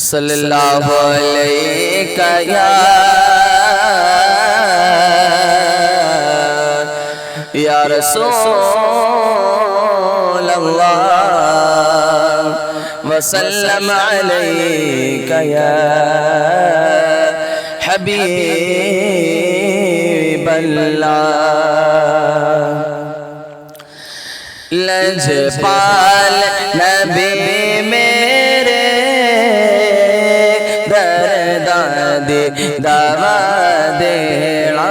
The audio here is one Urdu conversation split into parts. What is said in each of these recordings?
صلی اللہ علیہ یا رسول اللہ وسلم علیک یا حبیب اللہ لجپال نبی میرے درداد دوا دینا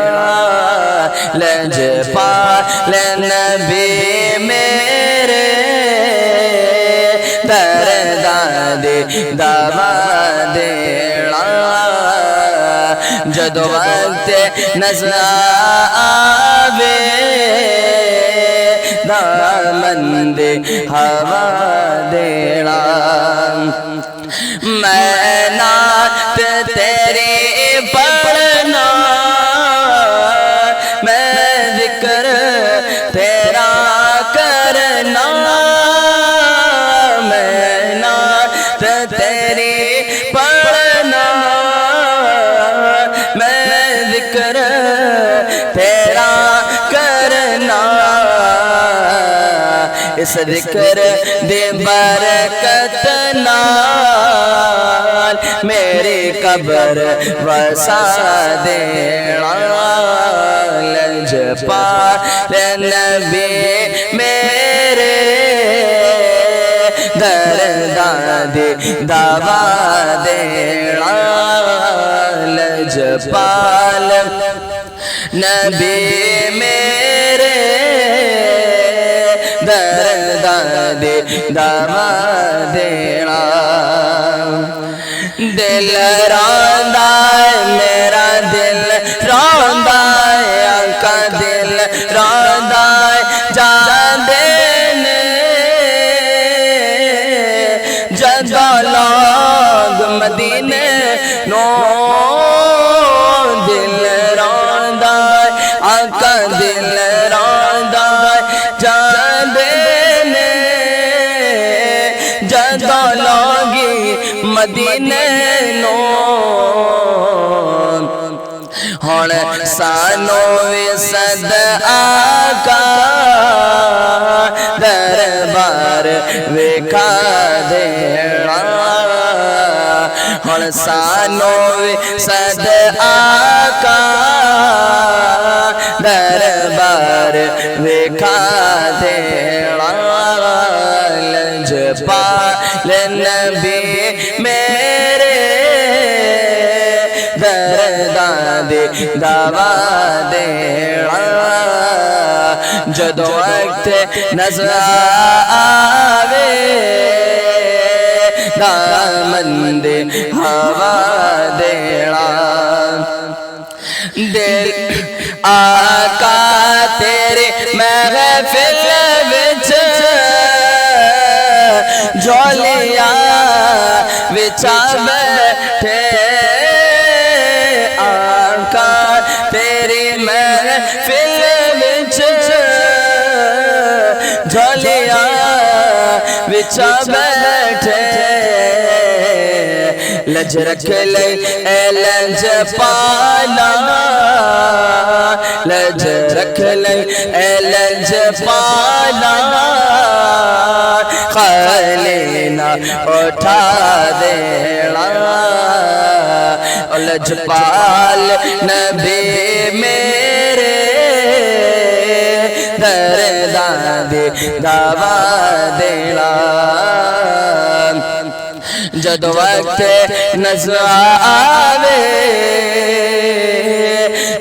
لجپال نبی میرے درداد دوا دینا جدو وقت نظر آوے دامن دے ہوا دینا میں نعت تیری پڑھنا میں ذکر تیرا کرنا میں نعت تیری پڑھنا میں ذکر تیرا کرنا اس ذکر دے برکت نال میری قبر وسا دینا لجپال نبی میرے درداد دوا دینا لجپال نبی میرے درداد دوا دینا دل روندا میرا دل روندا آقا دل روندا جاندے نے جدو لوگ مدینے نو دل روندا آقا دل روندا جاندے نے جدو لوگی مدینے نو ہن سانو وسد آقا دربار ویکھا دینا ہن سانو وسد آقا دربار ویکھا دینا لجپال نبی میرے درداد دوا دینا جدو وقت نظر آوے دامن دے ہوا دینا دل آقا تیرے محفل وچ جھولیا وچا بیٹھے آقا تیری محفل وچ جھولیا وچا بیٹھے لج رکھ لے اے لجپالا لج رکھ لے اے لجپالا خلینا اٹھا دینا لجپال نبی میرے درداد دوا دینا جدو وقت نظر آوے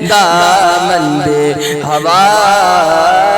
دامن دے ہوا